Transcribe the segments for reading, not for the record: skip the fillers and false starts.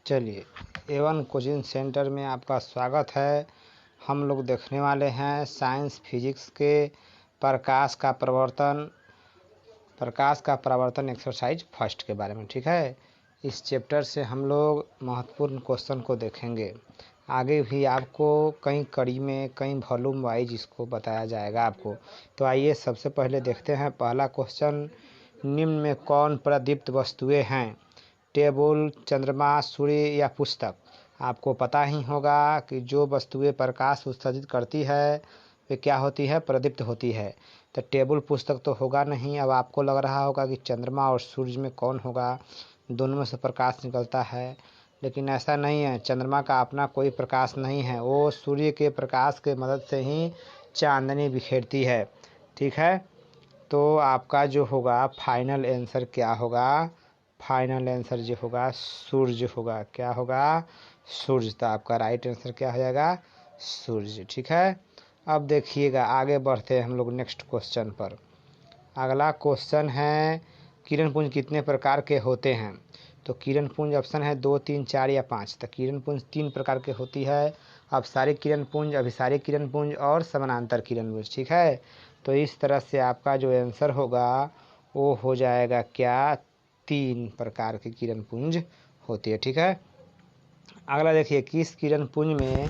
चलिए A1 coaching centre में आपका स्वागत है। हम लोग देखने वाले हैं साइंस फिजिक्स के प्रकाश का प्रवर्तन एक्सरसाइज फर्स्ट के बारे में। ठीक है, इस चैप्टर से हम लोग महत्वपूर्ण क्वेश्चन को देखेंगे। आगे भी आपको कई कड़ी में कई वॉल्यूम वाइज इसको बताया जाएगा आपको। तो आइए सबसे पहले देखते हैं पहला क्वेश्चन। निम्न में कौन प्रदीप्त वस्तुएं हैं? टेबल, चंद्रमा, सूर्य या पुस्तक? आपको पता ही होगा कि जो वस्तुएं प्रकाश उत्सर्जित करती है वे क्या होती है? प्रदीप्त होती है। तो टेबल पुस्तक तो होगा नहीं। अब आपको लग रहा होगा कि चंद्रमा और सूर्य में कौन होगा, दोनों में से प्रकाश निकलता है, लेकिन ऐसा नहीं है। चंद्रमा का अपना कोई प्रकाश नहीं है, वो सूर्य के प्रकाश के मदद से ही चांदनी बिखेरती है। ठीक है, तो आपका जो होगा फाइनल आंसर क्या होगा? फाइनल आंसर जो होगा सूर्य होगा। क्या होगा? सूर्य। तो आपका राइट आंसर क्या हो जाएगा? सूर्य। ठीक है, अब देखिएगा आगे बढ़ते हैं हम लोग नेक्स्ट क्वेश्चन पर। अगला क्वेश्चन है किरण पुंज कितने प्रकार के होते हैं? तो किरण पुंज ऑप्शन है 2, 3, 4 या 5। तो किरण पुंज 3 प्रकार के होती है, अपसारी किरण पुंज, अभिसारी किरण पुंज और समानांतर किरण पुंज। ठीक है, तो इस तरह से आपका जो आंसर होगा वो हो जाएगा क्या? 3 प्रकार की किरण पुंज होती है। ठीक है, अगला देखिए, किस किरण पुंज में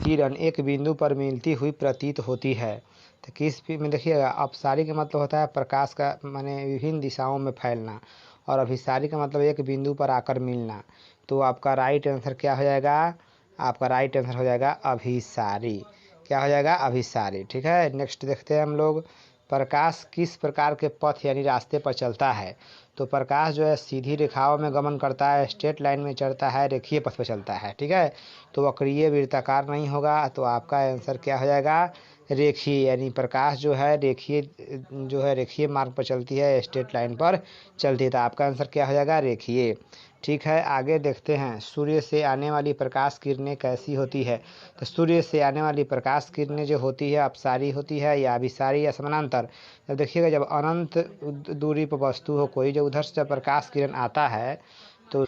किरण एक बिंदु पर मिलती हुई प्रतीत होती है? तो किस में देखिएगा, अपसारी का मतलब होता है प्रकाश का माने विभिन्न दिशाओं में फैलना, और अभिसारी का मतलब एक बिंदु पर आकर मिलना। तो आपका राइट आंसर क्या हो जाएगा? आपका राइट आंसर हो जाएगा अभिसारी। क्या हो जाएगा? अभिसारी। ठीक है, नेक्स्ट देखते हैं हम लोग। प्रकाश किस प्रकार के पथ यानी रास्ते पर चलता है? तो प्रकाश जो है सीधी रेखाओं में गमन करता है, स्ट्रेट लाइन में चलता है, रेखीय पथ पर चलता है। ठीक है, तो वक्रीय वृत्ताकार नहीं होगा। तो आपका आंसर क्या हो जाएगा? रेखीय, यानी प्रकाश जो है रेखीय मार्ग पर चलती है, स्ट्रेट लाइन पर चलती है। तो आपका आंसर क्या हो जाएगा? रेखीय। ठीक है, आगे देखते हैं। सूर्य से आने वाली प्रकाश किरणें कैसी होती है? तो सूर्य से आने वाली प्रकाश किरणें जो होती है अपसारी होती है या अभिसारी या समानांतर? जब देखिएगा, जब अनंत दूरी पर वस्तु हो कोई, जब उधर से जब प्रकाश किरण आता है तो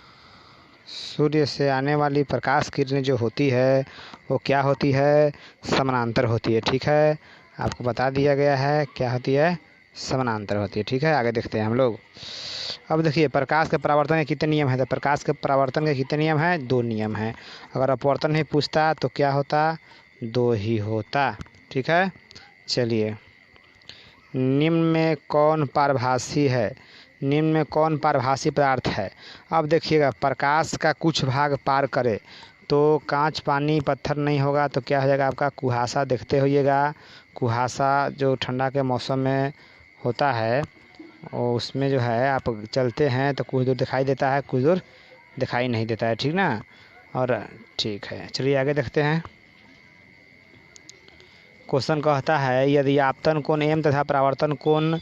सूर्य से आने वाली प्रकाश किरणें जो होती है वो क्या होती है? समानांतर होती है। ठीक है, आपको बता दिया गया है क्या होती है? समानांतर होती है। ठीक है, आगे देखते हैं हम लोग। अब देखिए, प्रकाश के परावर्तन के कितने नियम हैं? तो प्रकाश के परावर्तन के कितने नियम हैं? 2 नियम हैं। अगर अपवर्तन ही पूछता तो क्या होता? 2 ही होता। ठीक है, चलिए, निम्न में कौन पारभासी है? निम्न में कौन पारभासी पदार्थ है? अब देखिएगा, प्रकाश का कुछ भाग पार करे तो कांच, पानी, पत्थर नहीं होगा। तो क्या हो जाएगा आपका? कुहासा। देखते होइएगा, कुहासा जो ठंडा के मौसम में होता है और उसमें जो है आप चलते हैं तो कुछ दूर दिखाई देता है, कुछ दूर दिखाई नहीं देता है। ठीक ना? और ठीक है, चलिए आगे देखते हैं। क्वेश्चन कहता है यदि आपतन कोण m तथा परावर्तन कोण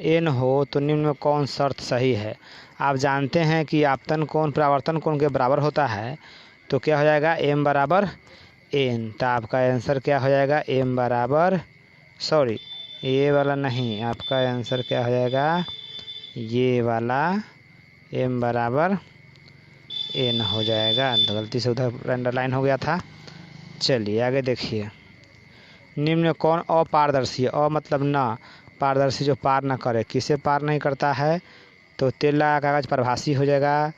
n हो तो निम्न में कौन शर्त सही है? आप जानते हैं कि आपतन कोण परावर्तन कोण के बराबर होता है। तो क्या हो जाएगा? m बराबर n। तो आपका आंसर क्या हो जाएगा? m बराबर, सॉरी ये वाला नहीं, आपका आंसर क्या हो जाएगा? ये वाला m बराबर n हो जाएगा। तो गलती से उधर अंडरलाइन हो गया था। चलिए आगे देखिए, निम्न में कौन अपारदर्शी है? अ मतलब ना, पारदर्शी जो पार ना करे। किसे पार नहीं करता है? तो तेल लगा कागज पारभासी हो जाएगा।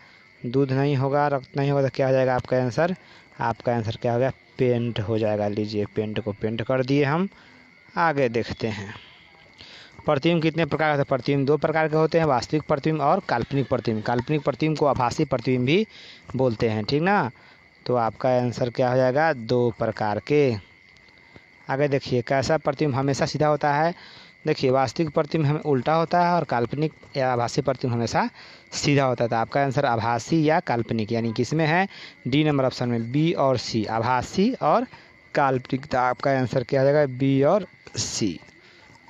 दूध नहीं होगा, रक्त नहीं होगा। तो क्या हो जाएगा आपका आंसर? आपका आंसर क्या हो गया? पेंट हो जाएगा। लीजिए, पेंट को पेंट कर दिए हम। आगे देखते हैं। प्रतिबिंब कितने प्रकार के होते हैं? प्रतिबिंब 2 प्रकार के होते हैं, वास्तविक प्रतिबिंब और काल्पनिक प्रतिबिंब। काल्पनिक प्रतिबिंब को आभासी प्रतिबिंब भी बोलते हैं। ठीक ना? तो आपका आंसर क्या हो जाएगा? 2 प्रकार के। आगे देखिए, कैसा प्रतिबिंब हमेशा सीधा होता है? देखिए, वास्तविक प्रतिबिंब हमें उल्टा होता है और काल्पनिक या आभासी प्रतिबिंब हमेशा सीधा होता है। तो आपका आंसर आभासी या काल्पनिक, यानी किसमें है? डी नंबर ऑप्शन में, बी और सी, आभासी और काल्पनिक। तो आपका आंसर क्या हो जाएगा? बी और सी।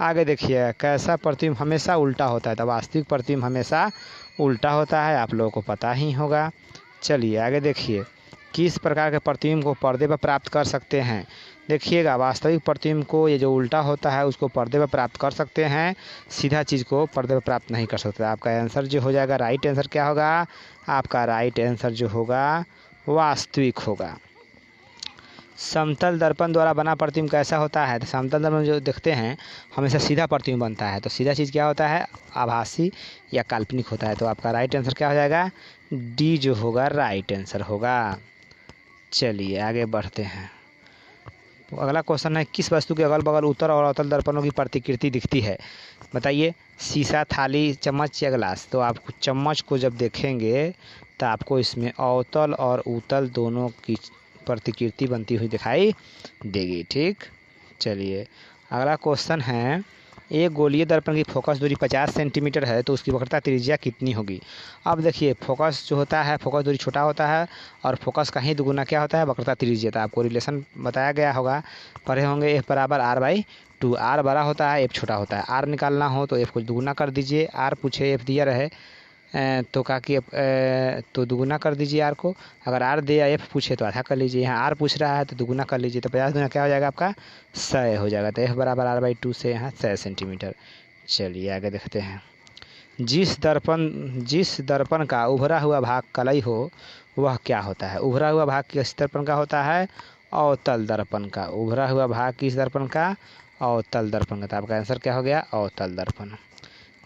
आगे देखिए, कैसा प्रतिबिंब हमेशा उल्टा होता है? तो वास्तविक प्रतिबिंब हमेशा उल्टा होता है, आप लोगों को पता ही होगा। चलिए आगे देखिए, किस प्रकार के प्रतिबिंब को पर्दे पर प्राप्त कर सकते हैं? देखिएगा, वास्तविक प्रतिबिंब को ये जो उल्टा होता है उसको पर्दे पर प्राप्त कर सकते हैं, सीधा चीज़ को पर्दे पर प्राप्त नहीं कर सकते। आपका आंसर जो हो जाएगा, राइट आंसर क्या होगा? आपका राइट आंसर जो होगा वास्तविक होगा। समतल दर्पण द्वारा बना प्रतिबिंब कैसा होता है? तो समतल दर्पण जो देखते हैं हमेशा सीधा प्रतिबिंब बनता है। तो सीधा चीज़ क्या होता है? आभासी या काल्पनिक होता है। तो आपका राइट आंसर क्या हो जाएगा? डी जो होगा राइट आंसर होगा। चलिए आगे बढ़ते हैं। अगला क्वेश्चन है, किस वस्तु के अगल बगल उत्तल और अवतल दर्पणों की प्रतिकृति दिखती है? बताइए। शीशा, थाली, चम्मच या गिलास? तो आप चम्मच को जब देखेंगे तो आपको इसमें अवतल और उत्तल दोनों की प्रतिकृति बनती हुई दिखाई देगी। ठीक, चलिए अगला क्वेश्चन है, एक गोलीय दर्पण की फोकस दूरी 50 सेंटीमीटर है तो उसकी वक्रता त्रिज्या कितनी होगी? अब देखिए, फोकस जो होता है, फोकस दूरी छोटा होता है और फोकस का ही दुगुना क्या होता है? वक्रता त्रिज्या। तो आपको रिलेशन बताया गया होगा, पढ़े होंगे, एफ बराबर r/2। आर बड़ा होता है, एफ छोटा होता है। आर निकालना हो तो एफ को दुगुना कर दीजिए। आर पूछे, एफ दिया रहे तो कहा कि तो दुगुना कर दीजिए आर को। अगर आर दे या एफ पूछे तो आधा कर लीजिए। यहाँ आर पूछ रहा है तो दुगुना कर लीजिए। तो 50 गुना क्या हो जाएगा? आपका 100 हो जाएगा। तो एफ बराबर r/2 से यहाँ 100 सेंटीमीटर। चलिए आगे देखते हैं। जिस दर्पण का उभरा हुआ भाग कलई हो वह क्या होता है? उभरा हुआ भाग किस दर्पण का होता है? अवतल दर्पण का। उभरा हुआ भाग किस दर्पण का? अवतल दर्पण का। तो आपका आंसर क्या हो गया? अवतल दर्पण।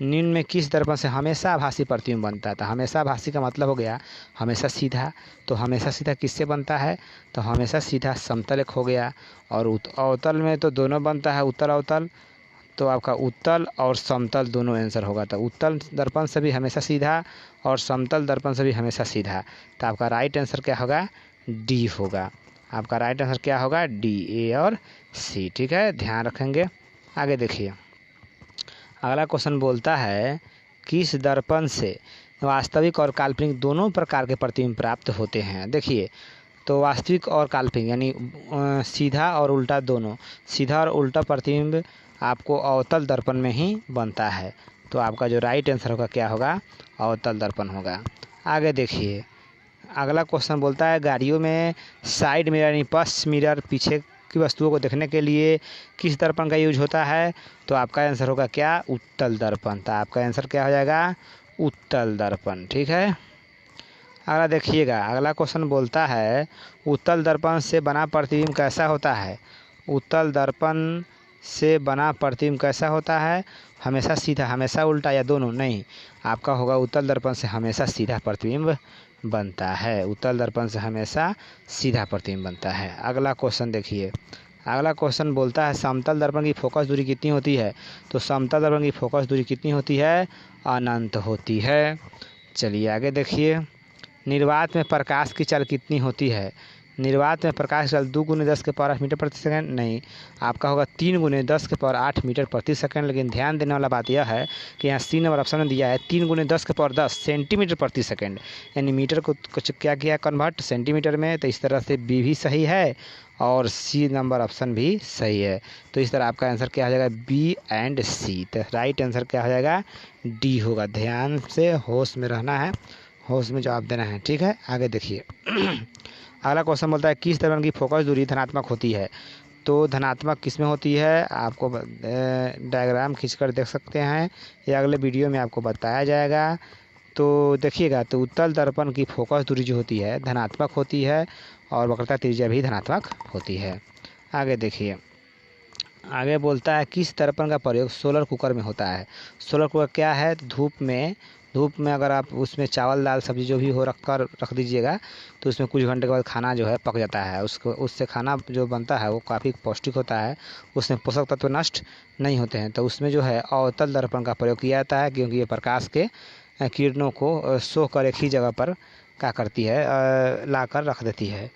निम्न में किस दर्पण से हमेशा आभासी प्रतिबिंब बनता है? तो हमेशा आभासी का मतलब हो गया हमेशा सीधा। तो हमेशा सीधा किससे बनता है? तो हमेशा सीधा समतल एक हो गया, और अवतल में तो दोनों बनता है, उत्तल अवतल। तो आपका उत्तल और समतल दोनों आंसर होगा। तो उत्तल दर्पण से भी हमेशा सीधा और समतल दर्पण से भी हमेशा सीधा। तो आपका राइट आंसर क्या होगा? डी होगा। आपका राइट आंसर क्या होगा? डी, ए और सी। ठीक है, ध्यान रखेंगे। आगे देखिए, अगला क्वेश्चन बोलता है, किस दर्पण से वास्तविक और काल्पनिक दोनों प्रकार के प्रतिबिंब प्राप्त होते हैं? देखिए, तो वास्तविक और काल्पनिक यानी सीधा और उल्टा दोनों, सीधा और उल्टा प्रतिबिंब आपको अवतल दर्पण में ही बनता है। तो आपका जो राइट आंसर होगा क्या होगा? अवतल दर्पण होगा। आगे देखिए, अगला क्वेश्चन बोलता है, गाड़ियों में साइड मिरर यानी पश्च मिरर, पीछे की वस्तुओं को देखने के लिए किस दर्पण का यूज होता है? तो आपका आंसर होगा क्या? उत्तल दर्पण। तो आपका आंसर क्या हो जाएगा? उत्तल दर्पण। ठीक है, अगला देखिएगा, अगला क्वेश्चन बोलता है, उत्तल दर्पण से बना प्रतिबिंब कैसा होता है? उत्तल दर्पण से बना प्रतिबिंब कैसा होता है? हमेशा सीधा, हमेशा उल्टा या दोनों? नहीं, आपका होगा उत्तल दर्पण से हमेशा सीधा प्रतिबिंब बनता है। उत्तल दर्पण से हमेशा सीधा प्रतिबिंब बनता है। अगला क्वेश्चन देखिए, अगला क्वेश्चन बोलता है, समतल दर्पण की फोकस दूरी कितनी होती है? तो समतल दर्पण की फोकस दूरी कितनी होती है? अनंत होती है। चलिए आगे देखिए, निर्वात में प्रकाश की चाल कितनी होती है? निर्वात में प्रकाश की चाल 2 × 10⁸ मीटर प्रति सेकंड? नहीं, आपका होगा 3 × 10⁸ मीटर प्रति सेकंड। लेकिन ध्यान देने वाला बात यह है कि यहाँ सी नंबर ऑप्शन में दिया है 3 × 10⁻10 सेंटीमीटर प्रति सेकंड, यानी मीटर को कुछ क्या किया कन्वर्ट सेंटीमीटर में। तो इस तरह से बी भी सही है और सी नंबर ऑप्शन भी सही है। तो इस तरह आपका आंसर क्या हो जाएगा? बी एंड सी। तो राइट आंसर क्या हो जाएगा? डी होगा। ध्यान से होश में रहना है, होश में जवाब देना है। ठीक है, आगे देखिए, अगला क्वेश्चन बोलता है, किस दर्पण की फोकस दूरी धनात्मक होती है? तो धनात्मक किस में होती है? आपको डायग्राम खींचकर देख सकते हैं, या अगले वीडियो में आपको बताया जाएगा। तो देखिएगा, तो उत्तल दर्पण की फोकस दूरी जो होती है धनात्मक होती है और वक्रता त्रिज्या भी धनात्मक होती है। आगे देखिए, आगे बोलता है, किस दर्पण का प्रयोग सोलर कुकर में होता है? सोलर कुकर क्या है? तो धूप में अगर आप उसमें चावल दाल सब्जी जो भी हो रख दीजिएगा तो उसमें कुछ घंटे के बाद खाना जो है पक जाता है। उससे खाना जो बनता है वो काफ़ी पौष्टिक होता है, उसमें पोषक तत्व नष्ट नहीं होते हैं। तो उसमें जो है अवतल दर्पण का प्रयोग किया जाता है, क्योंकि ये प्रकाश के किरणों को सोख कर एक ही जगह पर क्या करती है? ला कर रख देती है।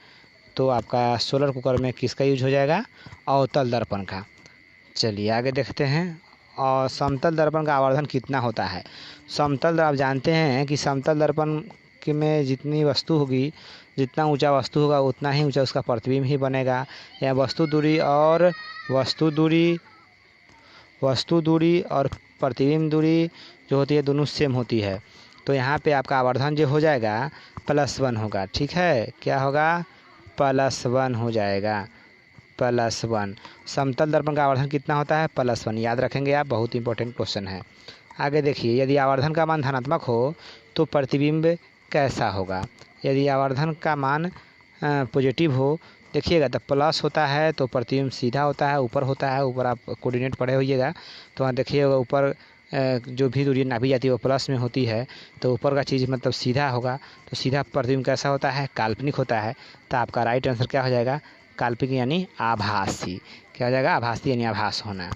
तो आपका सोलर कुकर में किसका यूज हो जाएगा? अवतल दर्पण का। चलिए आगे देखते हैं, और समतल दर्पण का आवर्धन कितना होता है? समतल, आप जानते हैं कि समतल दर्पण के में जितनी वस्तु होगी, जितना ऊंचा वस्तु होगा उतना ही ऊंचा उसका प्रतिबिंब ही बनेगा। या वस्तु दूरी और प्रतिबिंब दूरी जो होती है दोनों सेम होती है। तो यहाँ पे आपका आवर्धन जो हो जाएगा +1 होगा। ठीक है, क्या होगा? +1 हो जाएगा। +1। समतल दर्पण का आवर्धन कितना होता है? +1। याद रखेंगे आप, बहुत इंपॉर्टेंट क्वेश्चन है। आगे देखिए, यदि आवर्धन का मान धनात्मक हो तो प्रतिबिंब कैसा होगा? यदि आवर्धन का मान पॉजिटिव हो, देखिएगा तो प्लस होता है तो प्रतिबिंब सीधा होता है, ऊपर होता है। ऊपर आप कोऑर्डिनेट पढ़े होइएगा तो वहाँ देखिएगा ऊपर जो भी दूरी नापी जाती है वो प्लस में होती है, तो ऊपर का चीज़ मतलब सीधा होगा। तो सीधा प्रतिबिंब कैसा होता है? काल्पनिक होता है। तो आपका राइट आंसर क्या हो जाएगा? काल्पनिक यानी आभासी। क्या हो जाएगा? आभासी यानी आभास होना।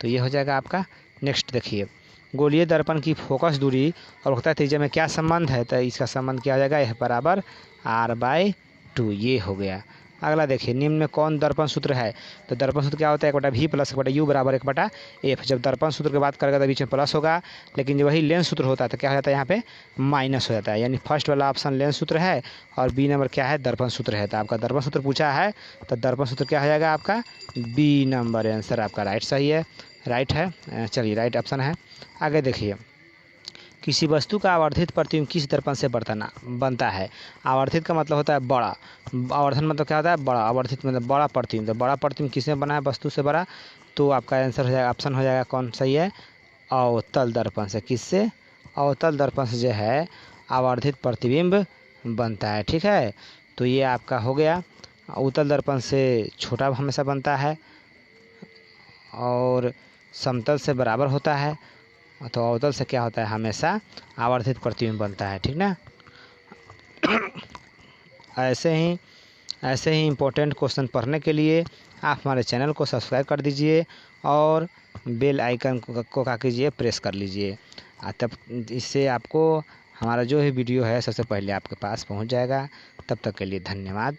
तो ये हो जाएगा आपका। नेक्स्ट देखिए, गोलीय दर्पण की फोकस दूरी और वक्रता त्रिज्या में क्या संबंध है? तो इसका संबंध क्या हो जाएगा? यह बराबर r/2। ये हो गया। अगला देखिए, निम्न में कौन दर्पण सूत्र है? तो दर्पण सूत्र क्या होता है? 1/v + 1/u = 1/f। जब दर्पण सूत्र की बात करेगा तो बीच में प्लस होगा, लेकिन जब वही लेंस सूत्र होता है तो क्या हो जाता है? यहाँ पे माइनस हो जाता है। यानी फर्स्ट वाला ऑप्शन लेंस सूत्र है और बी नंबर क्या है? दर्पण सूत्र है। तो आपका दर्पण सूत्र पूछा है तो दर्पण सूत्र क्या हो जाएगा? आपका बी नंबर आंसर आपका राइट सही है, राइट है। चलिए, राइट ऑप्शन है। आगे देखिए, किसी वस्तु का आवर्धित प्रतिबिंब किस दर्पण से बनता है? आवर्धित का मतलब होता है बड़ा, आवर्धन मतलब क्या होता है? बड़ा। आवर्धित मतलब बड़ा प्रतिबिंब। तो बड़ा प्रतिबिंब किसमें बना है? वस्तु से बड़ा। तो आपका आंसर हो जाएगा, ऑप्शन हो जाएगा कौन सही है? अवतल दर्पण से। किससे? अवतल दर्पण से जो है आवर्धित प्रतिबिंब बनता है। ठीक है, तो ये आपका हो गया। उत्तल दर्पण से छोटा हमेशा बनता है और समतल से बराबर होता है। तो अवतल से क्या होता है? हमेशा आवर्धित प्रतिबिंब बनता है। ठीक ना? ऐसे ही इम्पोर्टेंट क्वेश्चन पढ़ने के लिए आप हमारे चैनल को सब्सक्राइब कर दीजिए और बेल आइकन को क्या कीजिए? प्रेस कर लीजिए। तब इससे आपको हमारा जो भी वीडियो है सबसे पहले आपके पास पहुंच जाएगा। तब तक के लिए धन्यवाद।